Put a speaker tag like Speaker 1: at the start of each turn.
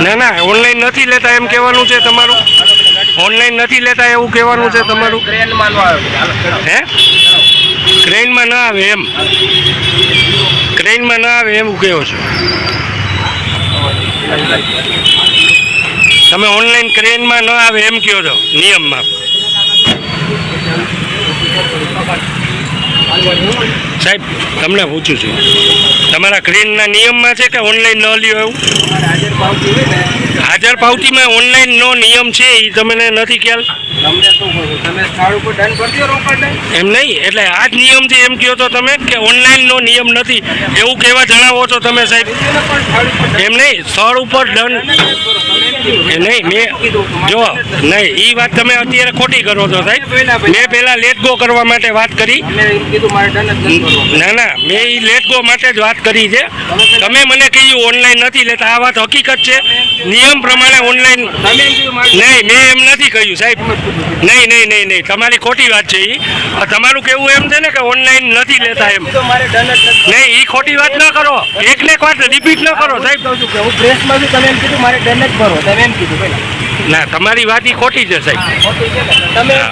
Speaker 1: ના ના ઓનલાઈન નથી લેતા એમ કહેવાનું છે તમારું. ઓનલાઈન નથી લેતા એવું કહેવાનું છે તમારું. હે ક્રેનમાં ના આવે એમ, ક્રેનમાં ના આવે એવું કહો છો તમે. ઓનલાઈન ક્રેનમાં ન આવે એમ કહો છો નિયમમાં. સાહેબ તમને પૂછું છું, તમારા ક્રેનના નિયમમાં છે કે ઓનલાઈન ન લ્યો એવું? હાજર પાવતીમાં ઓનલાઈનનો નિયમ છે એ તમને નથી ખ્યાલ? એમ નહીં, એટલે આ જ નિયમ છે એમ કહો તો તમે કે ઓનલાઈનનો નિયમ નથી એવું કહેવા જણાવો છો તમે સાહેબ. એમ નહીં, સ્થળ ઉપર દંડ નહીં. મેં જો નહીં એ વાત તમે અત્યારે ખોટી કરો છો સાહેબ. મેં પહેલાં લેટ ગો કરવા માટે વાત કરી. ના ના, મેં એ લેટ ગો માટે જ વાત કરી છે. તમે મને કહ્યું ઓનલાઈન નથી લેતા, આ વાત હકીકત છે. નિયમ પ્રમાણે ઓનલાઈન નહીં, મેં એમ નથી કહ્યું સાહેબ. નહીં નહીં નહીં નહીં, તમારી ખોટી વાત છે એ. તમારું કેવું એમ છે ને કે ઓનલાઈન નથી લેતા એમ. નહીં, એ ખોટી વાત ન કરો. એકને એક વાત રિપીટ ન કરો સાહેબ. ના, તમારી વાત એ ખોટી છે સાહેબ.